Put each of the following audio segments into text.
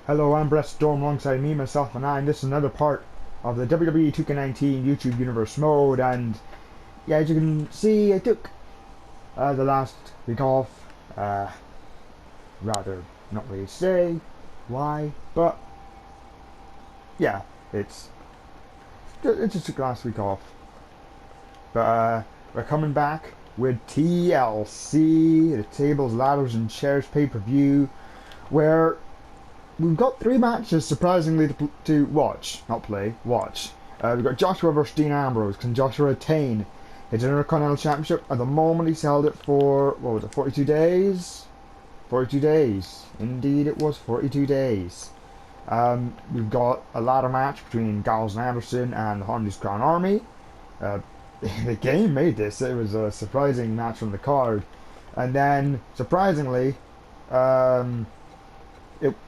Hello, I'm Brett Storm alongside me, myself, and I, and this is another part of the WWE 2K19 YouTube Universe mode, and yeah, as you can see, I took the last week off, rather not really say why, but yeah, it's just took last week off, but we're coming back with TLC, the Tables, Ladders, and Chairs pay-per-view, where we've got 3 matches, surprisingly, to watch. Not play, watch. We've got Joshua versus Dean Ambrose. Can Joshua attain his Intercontinental Championship? At the moment, he's held it for, what was it, 42 days? 42 days. Indeed, it was 42 days. We've got a ladder match between Gallows and Anderson and the Honduras Crown Army. The game made this. It was a surprising match on the card. And then, surprisingly, what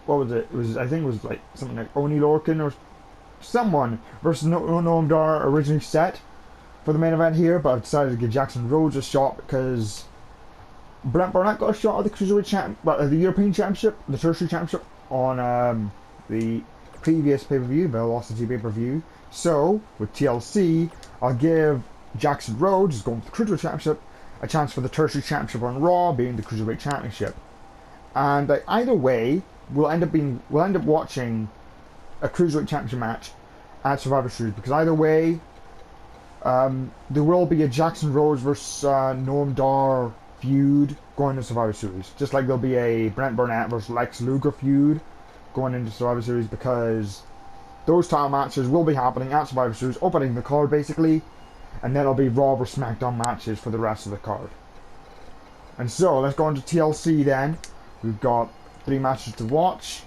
was it? It was, I think it was like something like Oni Lorcan or someone versus Noam originally set for the main event here, but I've decided to give Jackson Rhodes a shot because Brent Barnett got a shot at the Cruiserweight the European Championship, the Tertiary Championship on the previous pay-per-view, Velocity pay-per-view. So with TLC, I'll give Jackson Rhodes, who's going for the Cruiserweight Championship, a chance for the Tertiary Championship on Raw, being the Cruiserweight Championship. And either way, we'll end up watching a Cruiserweight Championship match at Survivor Series, because either way, there will be a Jackson Rhodes versus Noam Dar feud going into Survivor Series, just like there'll be a Brent Burnett versus Lex Luger feud going into Survivor Series, because those title matches will be happening at Survivor Series, opening the card basically, and then it'll be Raw versus SmackDown matches for the rest of the card. And so let's go into TLC then. We've got 3 matches to watch.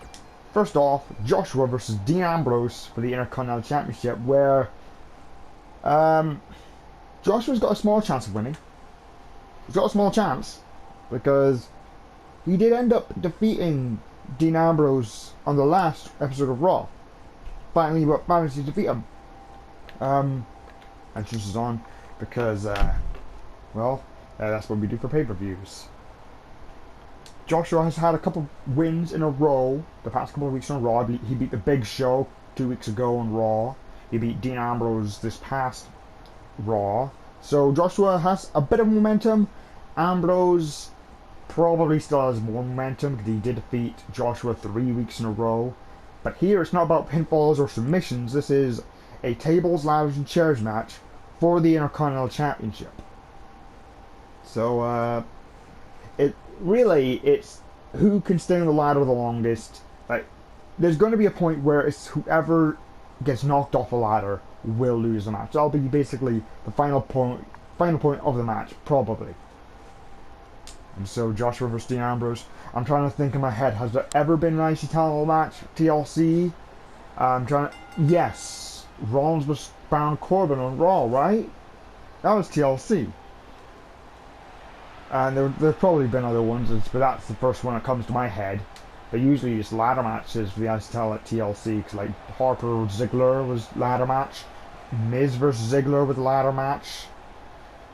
First off, Joshua versus Dean Ambrose for the Intercontinental Championship, where Joshua's got a small chance of winning. He's got a small chance because he did end up defeating Dean Ambrose on the last episode of Raw. Finally, managed to defeat him. And this is on because, that's what we do for pay-per-views. Joshua has had a couple wins in a row, the past couple of weeks on Raw. He beat the Big Show 2 weeks ago on Raw. He beat Dean Ambrose this past Raw. So Joshua has a bit of momentum. Ambrose probably still has more momentum because he did defeat Joshua 3 weeks in a row. But here it's not about pinfalls or submissions. This is a tables, ladders, and chairs match for the Intercontinental Championship. So, it's who can stay on the ladder the longest. Like, there's going to be a point where it's whoever gets knocked off a ladder will lose the match. That'll be basically the final point of the match, probably. And so Joshua versus Dean Ambrose. I'm trying to think in my head, has there ever been an IC title match TLC? Yes, Rollins versus Baron Corbin on Raw, right? That was TLC. And there's probably been other ones, but that's the first one that comes to my head. They're usually just ladder matches for the IC title at TLC, because like Harper versus Ziggler was ladder match, Miz versus Ziggler with ladder match.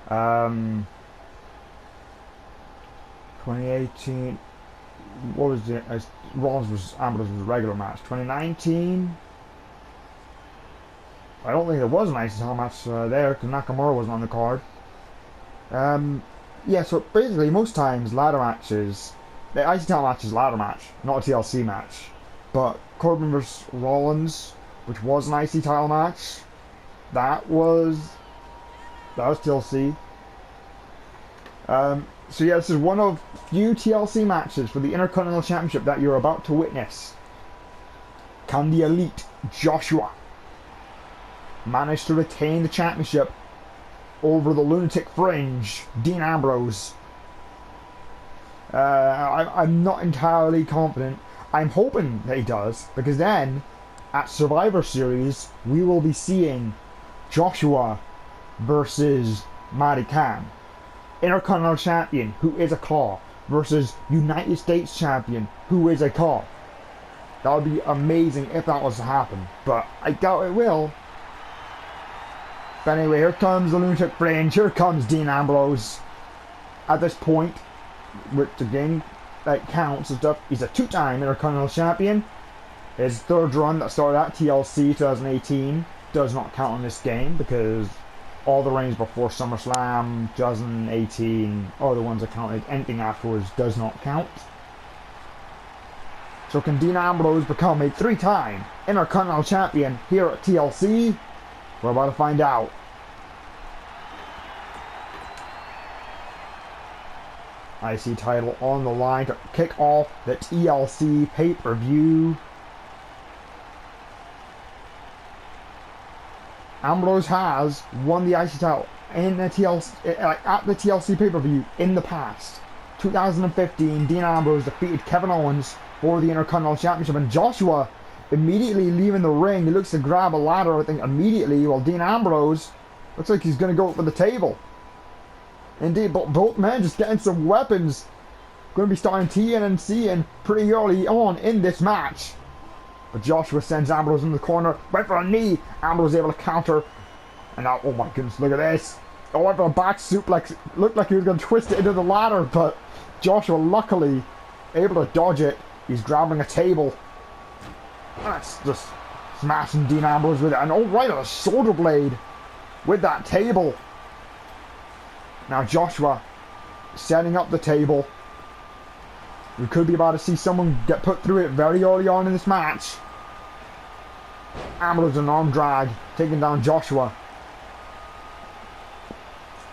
2018, what was it? Rollins versus Ambrose was a regular match. 2019, I don't think there was an IC title match there, because Nakamura wasn't on the card. Yeah, so basically most times ladder matches, the IC title match is a ladder match, not a TLC match. But Corbin vs Rollins, which was an IC title match, that was TLC. So yeah, this is one of few TLC matches for the Intercontinental Championship that you're about to witness. Can the Elite Joshua manage to retain the championship over the lunatic fringe, Dean Ambrose? I'm not entirely confident. I'm hoping that he does, because then at Survivor Series we will be seeing Joshua versus Matty Khan, Intercontinental Champion, who is a claw, versus United States Champion, who is a claw. That would be amazing if that was to happen, but I doubt it will. But anyway, here comes the lunatic fringe. Here comes Dean Ambrose. At this point, with the game that counts and stuff, he's a 2-time Intercontinental Champion. His third run that started at TLC 2018 does not count in this game because all the reigns before SummerSlam 2018 are the ones that counted. Anything afterwards does not count. So can Dean Ambrose become a 3-time Intercontinental Champion here at TLC? We're about to find out. IC title on the line to kick off the TLC pay-per-view. Ambrose has won the IC title in the TLC, at the TLC pay-per-view in the past. 2015, Dean Ambrose defeated Kevin Owens for the Intercontinental Championship, and Joshua immediately leaving the ring. He looks to grab a ladder, I think, immediately, while Dean Ambrose looks like he's going to go for the table. Indeed, but both men just getting some weapons. Going to be starting TNC pretty early on in this match. But Joshua sends Ambrose in the corner, went for a knee. Ambrose able to counter. And now, oh my goodness, look at this. Oh, went for a back suplex. Looked like he was going to twist it into the ladder, but Joshua luckily able to dodge it. He's grabbing a table. That's just smashing Dean Ambrose with it. And oh, right on a shoulder blade with that table. Now Joshua setting up the table. We could be about to see someone get put through it very early on in this match. Ambrose an arm drag, taking down Joshua.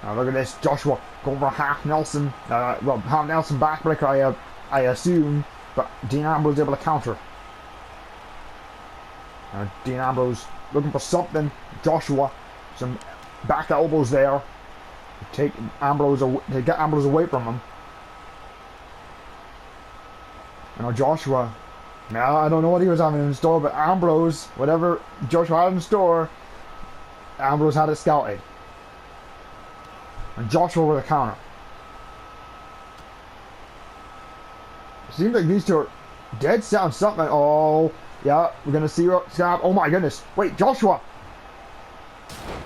Now look at this, Joshua going for a half Nelson. Well, half Nelson backbreaker, I assume. But Dean Ambrose able to counter. Dean Ambrose looking for something. Joshua, some back elbows there. Take Ambrose, to get Ambrose away from him. You know, Joshua, now I don't know what he was having in store, but Ambrose, whatever Joshua had in store, Ambrose had it scouted. And Joshua with a counter. Seems like these two are dead set on something. Oh, yeah, we're gonna see what's going to happen. Oh my goodness. Wait, Joshua.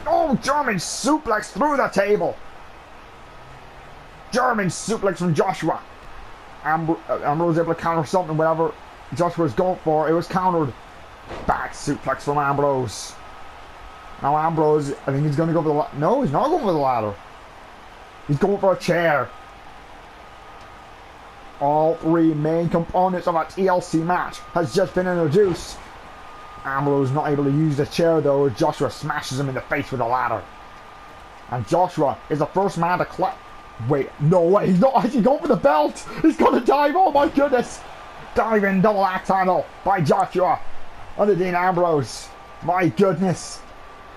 Oh, German suplex through the table. German suplex from Joshua. Ambrose able to counter something, whatever Joshua was going for. It was countered. Back suplex from Ambrose. Now Ambrose, I think he's going to go for the ladder. No, he's not going for the ladder. He's going for a chair. All three main components of a TLC match has just been introduced. Ambrose not able to use the chair though, as Joshua smashes him in the face with a ladder. And Joshua is the first man to collect. Wait, no way, he's not actually going for the belt! He's gonna dive, oh my goodness! Diving double axe handle by Joshua under Dean Ambrose. My goodness.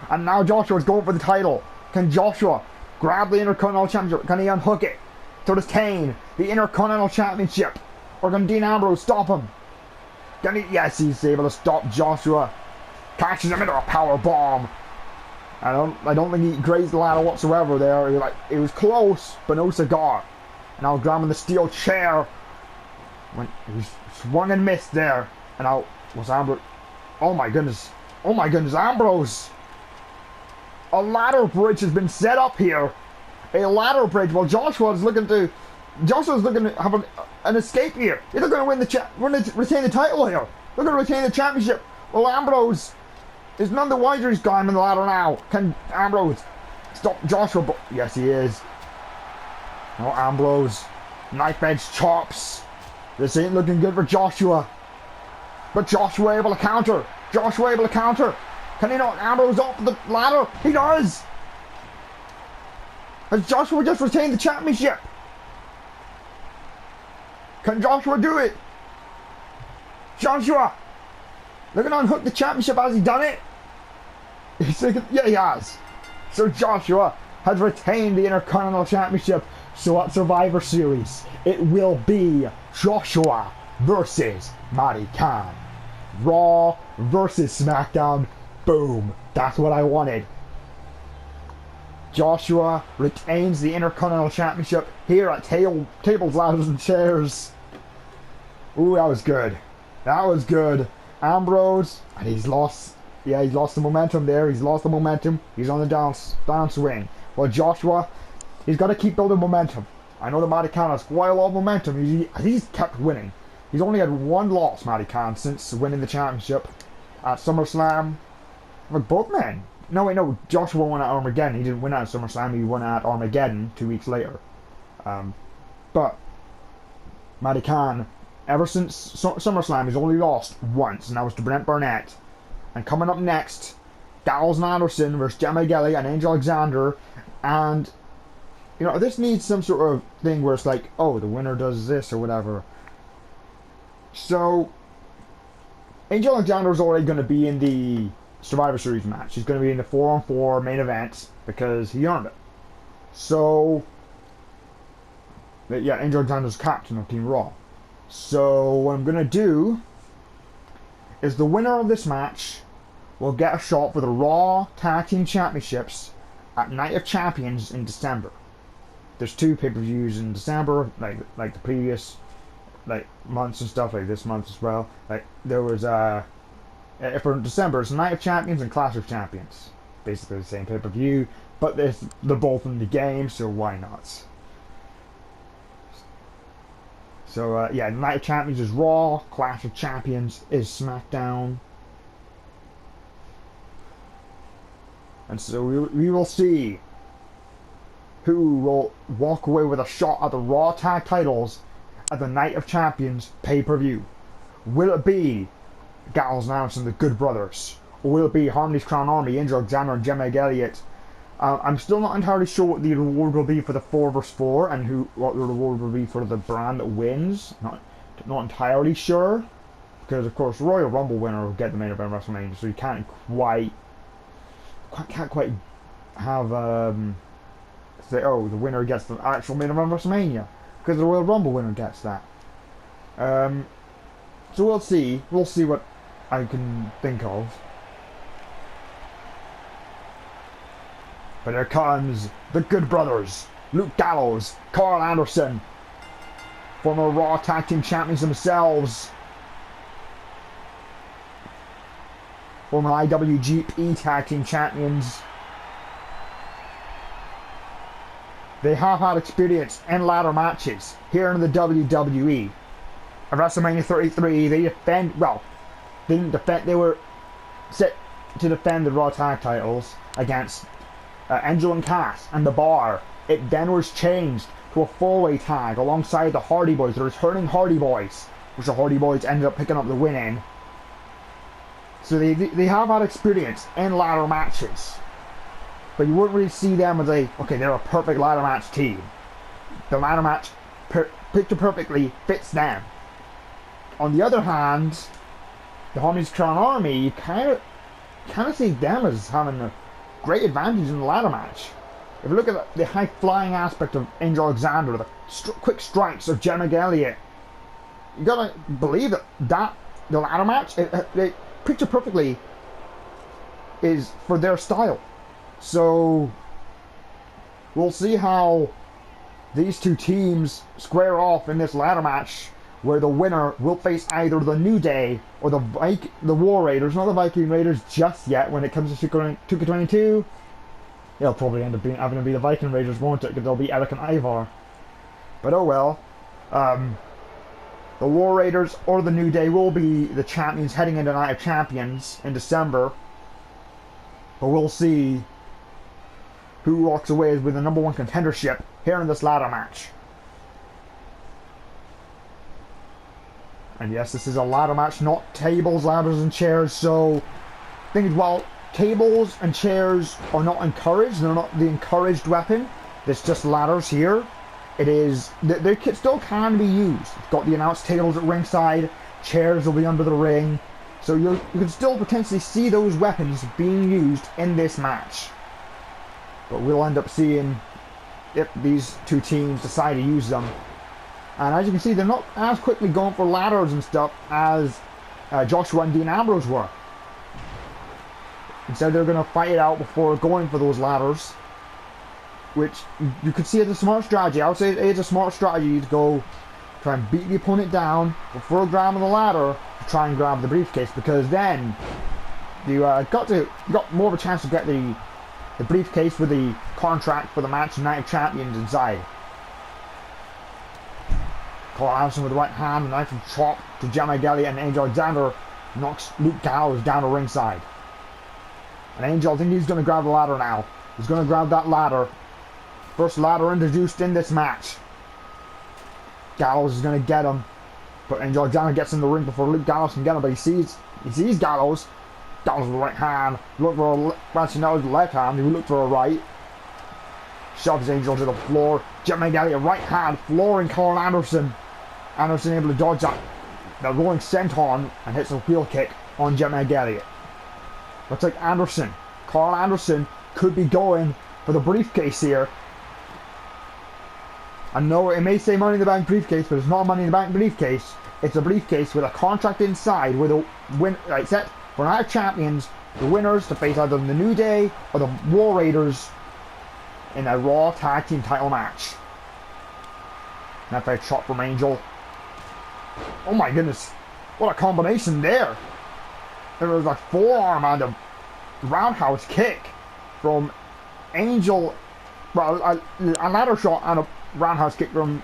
And now Joshua's going for the title. Can Joshua grab the Intercontinental Championship? Can he unhook it to retain the Intercontinental Championship? Or can Dean Ambrose stop him? Can he? Yes, he's able to stop Joshua. Catches him into a power bomb. I don't think he grazed the ladder whatsoever there. It was close, but no cigar. Now grabbing the steel chair. When he swung and missed there. And now was Ambrose. Oh my goodness. Oh my goodness, Ambrose. A ladder bridge has been set up here. A ladder bridge. Well, Joshua's looking to have an escape here. They're going to retain the title here. They're going to retain the championship. Well, Ambrose is none the wiser. He's climbing the ladder now. Can Ambrose stop Joshua? Yes, he is. No, Ambrose. Knife edge chops. This ain't looking good for Joshua. But Joshua able to counter. Joshua able to counter. Can he knock Ambrose off the ladder? He does. Has Joshua just retained the championship? Can Joshua do it? Joshua! Looking to unhook the championship. Has he done it? Yeah, he has. So Joshua has retained the Intercontinental Championship. So at Survivor Series, it will be Joshua versus Matty Khan. Raw versus SmackDown. Boom. That's what I wanted. Joshua retains the Intercontinental Championship here at Tables, Ladders, and Chairs. Ooh, that was good. That was good. Ambrose, and he's lost. Yeah, he's lost the momentum there. He's lost the momentum. He's on the downswing. Well, Joshua, he's got to keep building momentum. I know the Matty Khan has quite a lot of momentum. He's kept winning. He's only had one loss, Matty Khan, since winning the championship at SummerSlam. Like both men. No, wait, no. Joshua won at Armageddon. He didn't win at SummerSlam. He won at Armageddon 2 weeks later. But Matty Khan, ever since SummerSlam, he's only lost once, and that was to Brent Burnett. And coming up next, Gallows and Anderson versus Gemma Gelly and Angel Alexander. And, you know, this needs some sort of thing where it's like, oh, the winner does this or whatever. So, Angel Alexander is already going to be in the Survivor Series match. He's going to be in the 4-on-4 main event because he earned it. So, yeah, Angel Alexander's captain of Team Raw. So, what I'm going to do is the winner of this match will get a shot for the Raw Tag Team Championships at Night of Champions in December. There's 2 pay-per-views in December, like the previous months and stuff, like this month as well. Like there was for December, it's Night of Champions and Clash of Champions, basically the same pay-per-view, but they're both in the game, so why not? So yeah, Night of Champions is Raw, Clash of Champions is SmackDown, and so we will see who will walk away with a shot at the Raw Tag Titles at the Night of Champions pay-per-view. Will it be Gallows and Anderson, the Good Brothers? Or will it be Harmony's Crown Army, Angel Alexander and Gemma Elliott? I'm still not entirely sure what the reward will be for the 4 vs 4 and what the reward will be for the brand that wins. Not entirely sure. Because of course the Royal Rumble winner will get the main event of WrestleMania, so you can't quite have say, oh, the winner gets the actual main event of WrestleMania, because the Royal Rumble winner gets that. So we'll see what I can think of. But here comes the Good Brothers, Luke Gallows, Karl Anderson, former Raw Tag Team Champions themselves, former IWGP Tag Team Champions. They have had experience in ladder matches here in the WWE. At WrestleMania 33, they were set to defend the Raw Tag titles against Angel and Cass and The Bar. It then was changed to a 4-way tag alongside the Hardy Boys, the returning Hardy Boys, which the Hardy Boys ended up picking up the win in. So they have had experience in ladder matches. But you wouldn't really see them as they're a perfect ladder match team. The ladder match picture perfectly fits them. On the other hand, the Harmony's Crown Army, you kind of see them as having a great advantage in the ladder match. If you look at the high flying aspect of Angel Alexander, the quick strikes of Gemma Elliott, you gotta believe that the ladder match, they picture perfectly is for their style. So we'll see how these 2 teams square off in this ladder match, where the winner will face either the New Day or the War Raiders. Not the Viking Raiders just yet. When it comes to 2K22, it'll probably end up having to be the Viking Raiders, won't it? Because they'll be Eric and Ivar. But oh well. The War Raiders or the New Day will be the champions heading into Night of Champions in December. But we'll see who walks away with the #1 contendership here in this ladder match. And yes, this is a ladder match, not tables, ladders, and chairs. So, things, while tables and chairs are not encouraged, they're not the encouraged weapon. There's just ladders here. They still can be used. You've got the announce tables at ringside, chairs will be under the ring. So you can still potentially see those weapons being used in this match. But we'll end up seeing if these 2 teams decide to use them. And as you can see, they're not as quickly going for ladders and stuff as Joshua and Dean Ambrose were. Instead, they're going to fight it out before going for those ladders, which you could see as a smart strategy. I would say it's a smart strategy to go try and beat the opponent down before grabbing the ladder to try and grab the briefcase, because then you got more of a chance to get the briefcase with the contract for the match Night of Champions inside. Karl Anderson with the right hand, a knife and chop to Elliot, and Angel Alexander knocks Luke Gallows down to ringside. And Angel, I think he's going to grab the ladder now. He's going to grab that ladder. First ladder introduced in this match. Gallows is going to get him. But Angel Alexander gets in the ring before Luke Gallows can get him. But he sees Gallows. Gallows with the right hand. Look for actually now with the left hand. He looked for a right. Shoves Angel to the floor. Elliot right hand flooring Karl Anderson. Anderson able to dodge that. The rolling senton and hits a wheel kick on Elliot. Looks like Karl Anderson could be going for the briefcase here. I know it may say Money in the Bank briefcase, but it's not a Money in the Bank briefcase. It's a briefcase with a contract inside with a win set for Night of Champions, the winners to face either the New Day or the War Raiders in a Raw Tag Team title match. That fight shot from Angel. Oh my goodness, what a combination there! There was a forearm and a roundhouse kick from Angel. Well, a ladder shot and a roundhouse kick from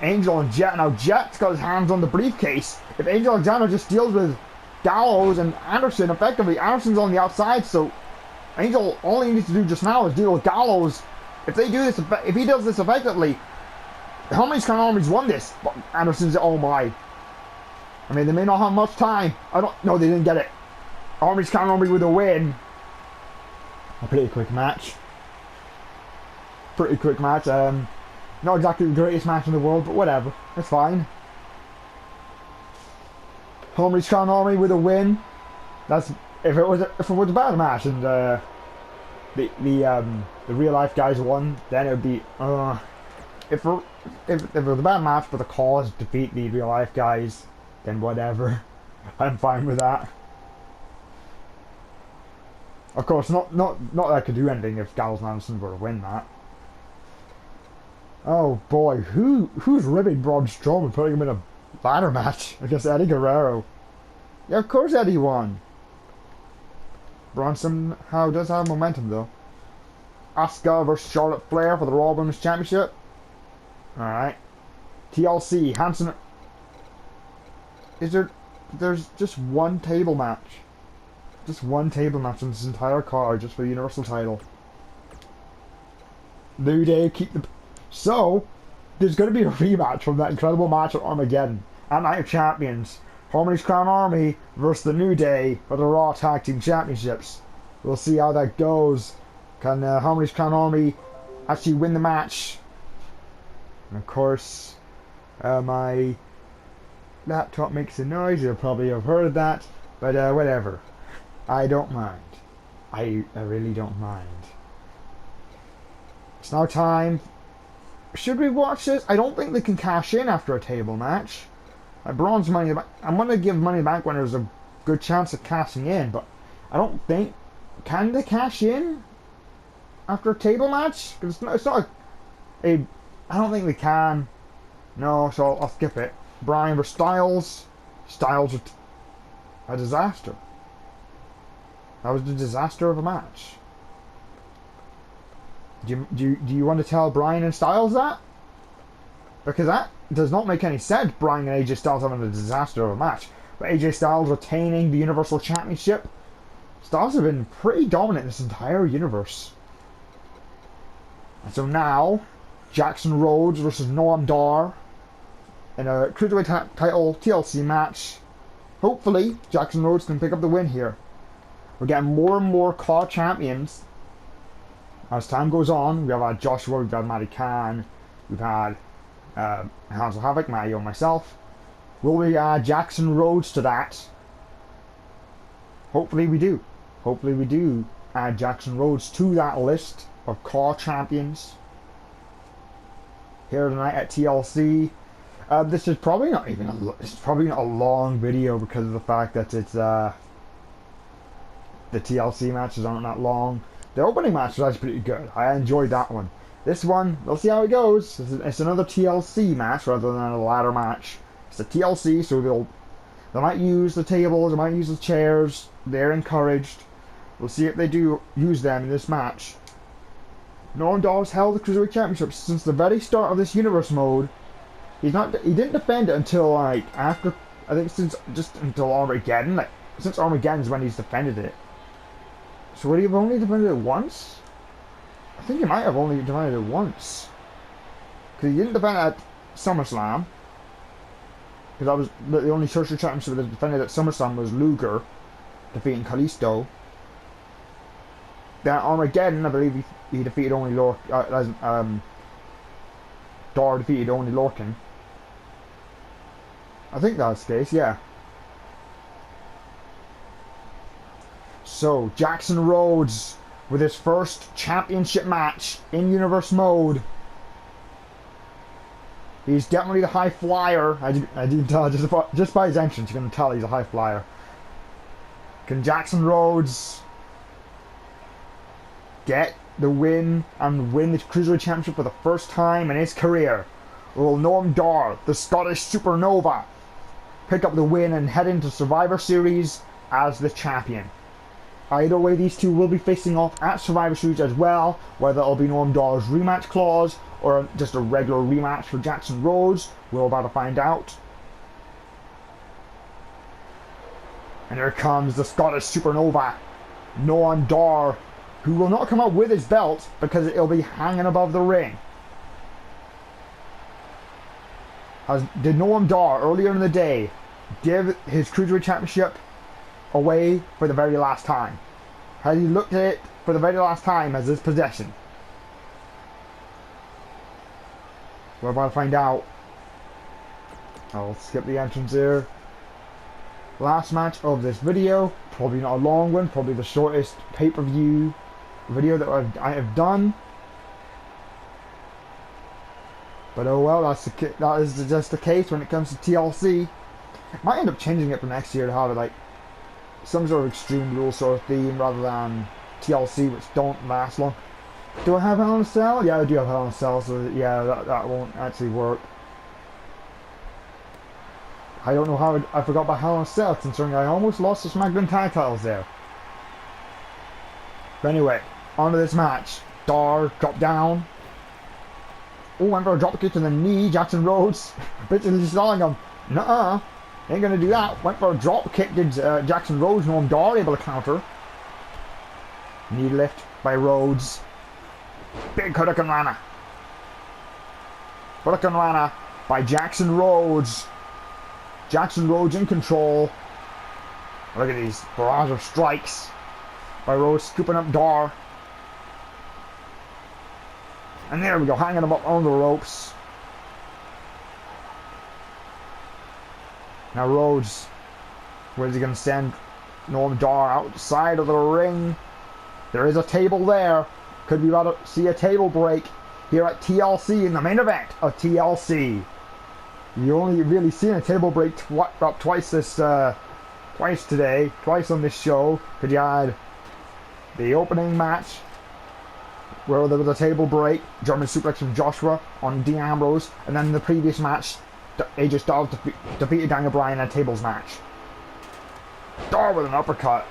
Angel and Jet. Now Jet's got his hands on the briefcase. If Angel Alexander just deals with Gallows and Anderson effectively, Anderson's on the outside, so Angel, all he needs to do just now is deal with Gallows. If they do this, if he does this effectively, how many Crown Armies won this? But Anderson's, oh my. I mean, they may not have much time. No, they didn't get it. Army's Crown Army with a win. A pretty quick match. Not exactly the greatest match in the world, but whatever. It's fine. Army's Crown Army with a win. That's if it was a bad match and the real life guys won, then it would be if it was a bad match but the cause defeat the real life guys, then whatever. I'm fine with that. Of course, not that I could do anything if Gallows and Anderson were to win that. Oh boy, who's ribbing Braun Strowman and putting him in a ladder match against Eddie Guerrero? Yeah, of course Eddie won. Braun somehow does have momentum though. Asuka versus Charlotte Flair for the Raw Women's Championship. Alright. TLC, Hanson. There's just one table match. Just one table match on this entire card, just for the Universal title. New Day keep the... So, there's going to be a rematch from that incredible match at Armageddon. At Night of Champions. Harmony's Crown Army versus the New Day for the Raw Tag Team Championships. We'll see how that goes. Can Harmony's Crown Army actually win the match? And of course, my laptop makes a noise. You'll probably have heard that. But whatever. I don't mind. I really don't mind. It's now time. Should we watch this? I don't think they can cash in after a table match. Braun's Money in the Bank. I'm going to give Money in the Bank when there's a good chance of cashing in, but I don't think... Can they cash in after a table match? Because it's not a... I don't think they can. No, so I'll skip it. Bryan versus Styles. Styles with a disaster. That was the disaster of a match. Do you want to tell Bryan and Styles that? Because that does not make any sense, Bryan and AJ Styles having a disaster of a match. But AJ Styles retaining the Universal Championship. Styles have been pretty dominant in this entire universe. And so now, Jackson Rhodes versus Noam Dar in a Cruiserweight title TLC match. Hopefully, Jackson Rhodes can pick up the win here. We're getting more and more car champions as time goes on. We have had Joshua, we've had Matty Khan, we've had Hansel Havoc, Mario, and myself. Will we add Jackson Rhodes to that? Hopefully we do. Hopefully we do add Jackson Rhodes to that list of car champions here tonight at TLC. This is probably not even it's probably not a long video because of the fact that it's the TLC matches aren't that long. The opening match was actually pretty good. I enjoyed that one. This one, we'll see how it goes. It's another TLC match rather than a ladder match. It's a TLC, so they might use the tables, they might use the chairs. They're encouraged. We'll see if they do use them in this match. Noam Dar has held the Cruiserweight Championship since the very start of this universe mode. He didn't defend it until like after, I think just until Armageddon. Like since Armageddon is when he's defended it. So would he have only defended it once? I think he might have only defended it once. Because he didn't defend it at SummerSlam. Because that was the only Churchill Championship that defended at SummerSlam was Luger defeating Kalisto. Then Armageddon, I believe he defeated only Dar defeated only Lorcan. I think that's the case, yeah. So, Jackson Rhodes with his first championship match in Universe mode. He's definitely the high flyer. I didn't tell just by his entrance. You can tell he's a high flyer. Can Jackson Rhodes get the win and win the Cruiserweight Championship for the first time in his career? Will Noam Dar, the Scottish Supernova, pick up the win and head into Survivor Series as the champion? Either way, these two will be facing off at Survivor Series as well, whether it'll be Noam Dar's rematch clause or just a regular rematch for Jackson Rhodes. We're about to find out. And here comes the Scottish Supernova, Noam Dar, who will not come out with his belt because it'll be hanging above the ring. As did Noam Dar earlier in the day give his Cruiserweight Championship away for the very last time? Has he looked at it for the very last time as his possession? We're about to find out. I'll skip the entrance here. Last match of this video. Probably not a long one. Probably the shortest pay-per-view video that I have done. But oh well, that is just the case when it comes to TLC. Might end up changing it for next year to have it like some sort of Extreme Rules sort of theme rather than TLC, which don't last long. Do I have Hell in a Cell? Yeah, I do have Hell in a Cell, so yeah, that won't actually work. I don't know how I forgot about Hell in a Cell, considering I almost lost the SmackDown tag titles there. But anyway, on to this match. Dar dropped down. Oh, went for a drop kick to the knee. Jackson Rhodes basically telling him, nuh-uh, ain't gonna do that. Went for a drop kick, did Jackson Rhodes. Noam Dar able to counter. Knee lift by Rhodes. Big Hurricane Rana. Hurricane Rana by Jackson Rhodes. Jackson Rhodes in control. Look at these barrage of strikes by Rhodes, scooping up Dar. And there we go, hanging him up on the ropes. Now Rhodes, where's he going to send Noam Dar outside of the ring? There is a table there. Could be about to see a table break here at TLC in the main event of TLC. You only really seen a table break twice today, twice on this show. Could you add the opening match where there was a table break, German suplex from Joshua on Dean Ambrose, and then in the previous match, AJ Styles defeated Daniel Bryan in a tables match. Dar with an uppercut.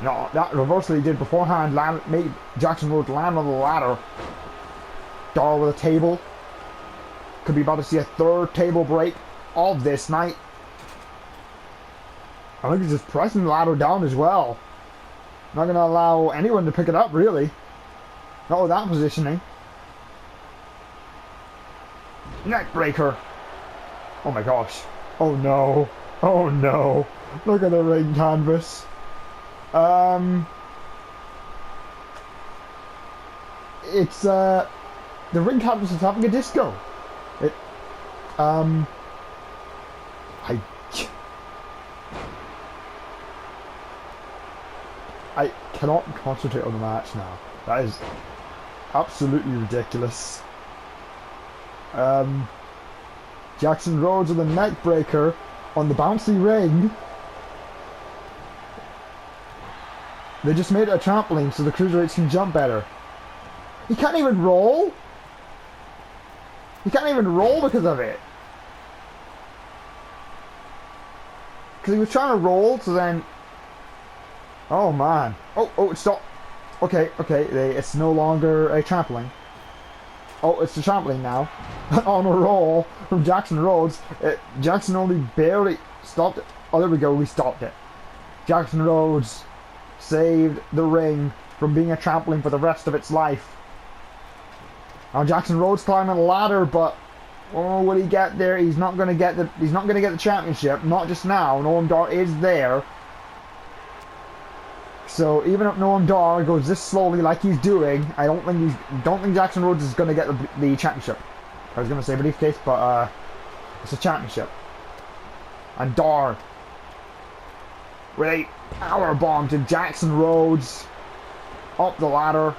No, that reversal he did beforehand made Jackson Rhodes land on the ladder. Dar with a table. Could be about to see a third table break of this night. I think he's just pressing the ladder down as well. Not going to allow anyone to pick it up, really. Not with that positioning. Neck breaker. Oh my gosh. Oh no. Oh no. Look at the ring canvas. It's the ring canvas is having a disco. I cannot concentrate on the match now. That is absolutely ridiculous. Jackson Rhodes with a neck breaker on the bouncy ring. They just made it a trampoline so the cruiserweights can jump better. He can't even roll. He can't even roll because of it. Because he was trying to roll, so then... Oh man. Oh, it stopped. Okay, it's no longer a trampoline. Oh, it's the trampoline now. On a roll from Jackson Rhodes. Jackson only barely stopped it. Oh, there we go. We stopped it. Jackson Rhodes saved the ring from being a trampoline for the rest of its life. Now Jackson Rhodes climbing a ladder, but oh, will he get there? He's not going to get the. He's not going to get the championship. Not just now. Noam Dar is there. So even if Noam Dar goes this slowly like he's doing, I don't think Jackson Rhodes is going to get the championship. I was going to say briefcase, but it's a championship. And Dar with a power bomb to Jackson Rhodes up the ladder.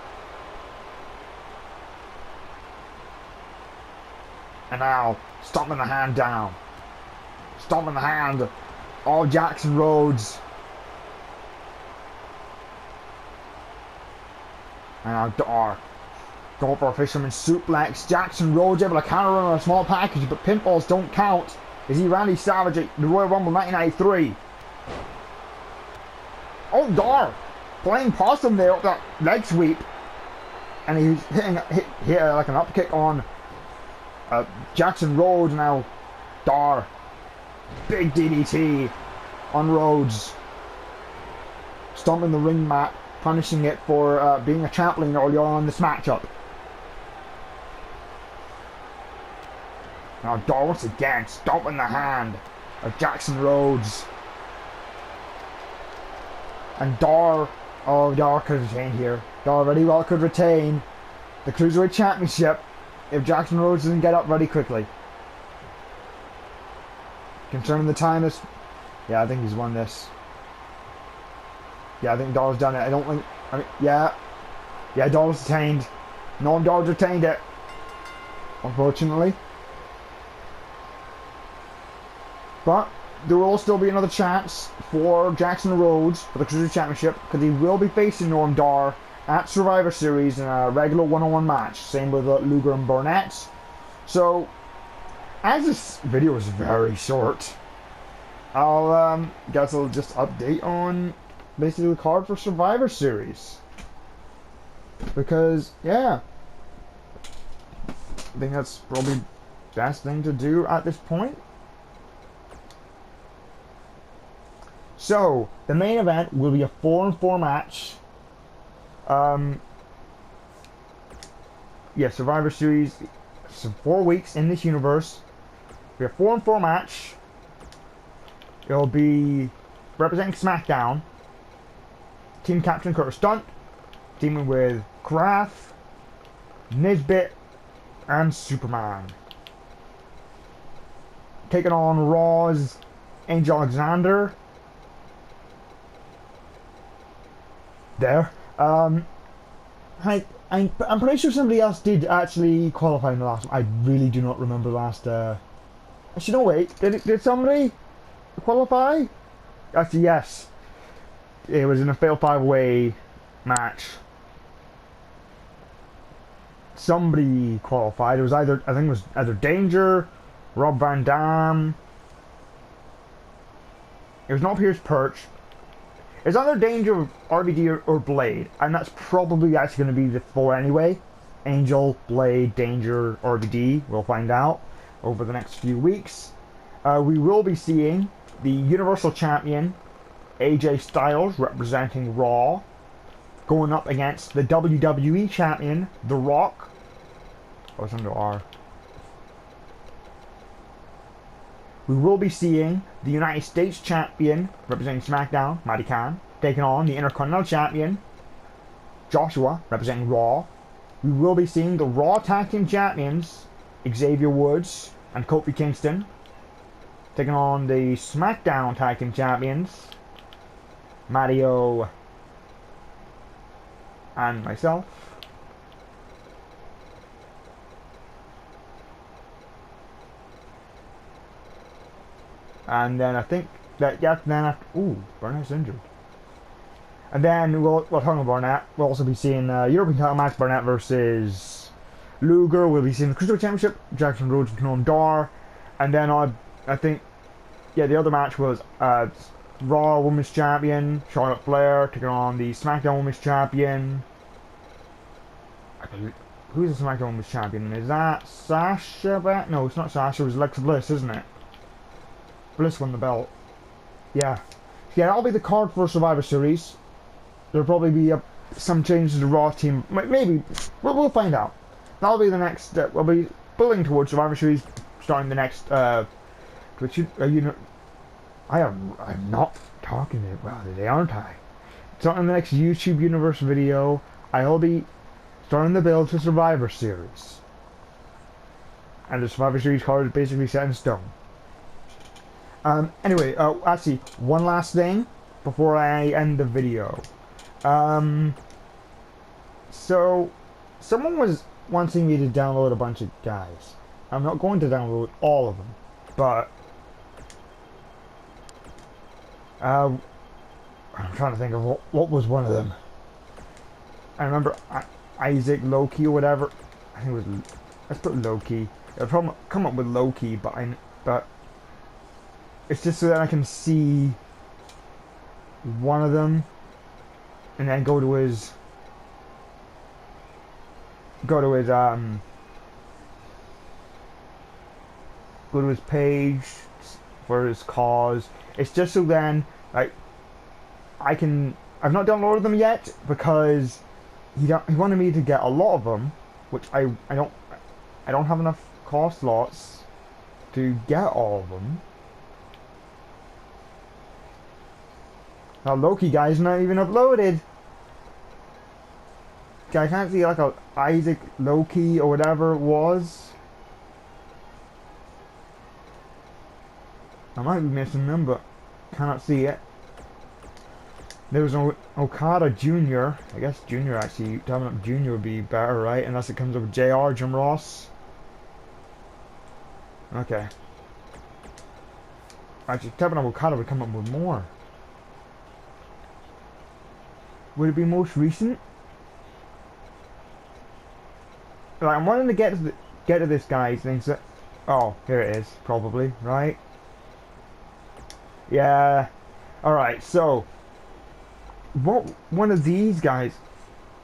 And now stomping the hand down. Stomping the hand of Jackson Rhodes. And now Dar going for a fisherman suplex. Jackson Rhodes able to counter on a small package, but pinfalls don't count. Is he Randy Savage at the Royal Rumble 1993? Oh, Dar playing possum there with that leg sweep. And he's hit like an upkick on Jackson Rhodes. Now Dar, big DDT on Rhodes. Stomping the ring mat, punishing it for being a trampoline early on in this matchup. Now Dar once again stomping the hand of Jackson Rhodes. And Dar, oh, Dar could retain here. Dar very well could retain the Cruiserweight Championship if Jackson Rhodes doesn't get up very quickly. Concerning the time this... Yeah, I think he's won this. Yeah, I think Dar's done it. I don't think... I mean, yeah. Yeah, Dar's retained. Noam Dar's retained it. Unfortunately. But there will still be another chance for Jackson Rhodes for the Cruiserweight Championship, because he will be facing Noam Dar at Survivor Series in a regular one-on-one match. Same with Luger and Burnett. So, as this video is very short, I'll guess I'll just update on basically the card for Survivor Series. Because, yeah, I think that's probably the best thing to do at this point. So, the main event will be a 4-on-4 match. Yeah, Survivor Series, so 4 weeks in this universe. We have 4-on-4 match. It'll be representing SmackDown. Team captain Curtis Stunt, teaming with Kraft, Nisbet, and Superman. Taking on Raw's Angel Alexander. There. I'm pretty sure somebody else did actually qualify in the last one. I really do not remember last. Actually, no, wait. Did somebody qualify? Actually, yes. It was in a fatal 5-way match. Somebody qualified. It was either, I think it was either Danger, Rob Van Dam. It was not Pierce Perch. It's either Danger, RVD, or Blade, and that's probably actually going to be the 4 anyway. Angel, Blade, Danger, RVD. We'll find out over the next few weeks. We will be seeing the Universal Champion, AJ Styles, representing Raw, going up against the WWE Champion, The Rock. Oh, it's under R. We will be seeing the United States Champion, representing SmackDown, Matty Khan, taking on the Intercontinental Champion, Joshua, representing Raw. We will be seeing the Raw Tag Team Champions, Xavier Woods and Kofi Kingston, taking on the SmackDown Tag Team Champions, Mario and myself. And then I think that, yeah, then after, ooh, Burnett's injured. And then we'll talk about Burnett. We'll also be seeing European title match, Burnett versus Luger. We'll be seeing the Cruiserweight Championship, Jackson Rhodes and Noam Dar. And then I think, yeah, the other match was Raw Women's Champion, Charlotte Flair, taking on the SmackDown Women's Champion. Who's the SmackDown Women's Champion? Is that Sasha back? No, it's not Sasha. It was Alexa Bliss, isn't it? Bliss won the belt. Yeah. Yeah, that'll be the card for Survivor Series. There'll probably be some changes to the Raw team. Maybe. We'll find out. That'll be the next step. We'll be building towards Survivor Series starting the next... Which I'm not talking well today, aren't I? Starting the next YouTube Universe video, I'll be starting the build to Survivor Series. And the Survivor Series card is basically set in stone. Anyway, actually, one last thing before I end the video. So, someone was wanting me to download a bunch of guys. I'm not going to download all of them, but... I'm trying to think of what was one of them. I remember Isaac, Loki, or whatever. I think it was... Let's put Loki. It'll probably come up with Loki, but it's just so that I can see one of them and then go to his page for his cause. It's just so then like I've not downloaded them yet because he wanted me to get a lot of them, which I don't have enough cost slots to get all of them. Now Loki guy's not even uploaded. I can't see like a Isaac Loki or whatever it was. I might be missing them, but cannot see it. There was no Okada Jr. I guess Jr. actually, having up Jr. would be better, right? Unless it comes up with JR, Jim Ross. Okay. Actually, tapping up Okada would come up with more. Would it be most recent? Like, I'm wanting to get to this guy's things that... Oh, here it is, probably, right? Yeah. Alright, so... What one of these guys...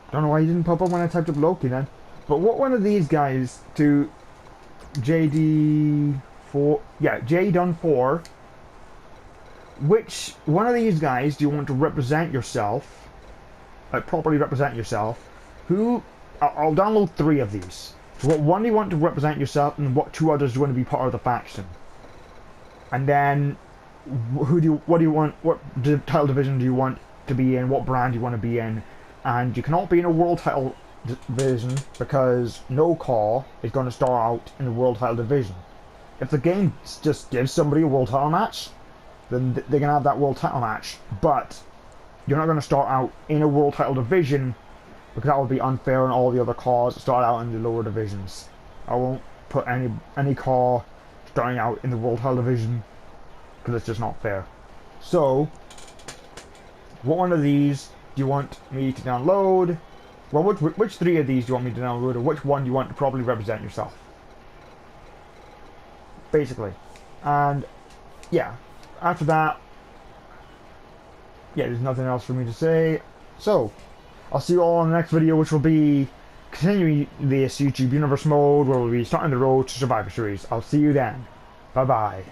I don't know why he didn't pop up when I typed up Loki then. But what one of these guys to... JD4... Yeah, J Dunn 4. Which one of these guys do you want to represent yourself? Like, properly represent yourself? Who... I'll download 3 of these. So what one do you want to represent yourself, and what 2 others do you want to be part of the faction? And then, what do you want? What title division do you want to be in? What brand do you want to be in? And you cannot be in a world title division because no Karl is going to start out in the world title division. If the game just gives somebody a world title match, then they can have that world title match. But you're not going to start out in a world title division, because that would be unfair on all the other cars that start out in the lower divisions. I won't put any car starting out in the World Title division, because it's just not fair. So, what one of these do you want me to download? Well, which 3 of these do you want me to download, or which one do you want to properly represent yourself? Basically. And, yeah. After that, yeah, there's nothing else for me to say. So, I'll see you all in the next video, which will be continuing this YouTube Universe mode, where we'll be starting the road to Survivor Series. I'll see you then. Bye-bye.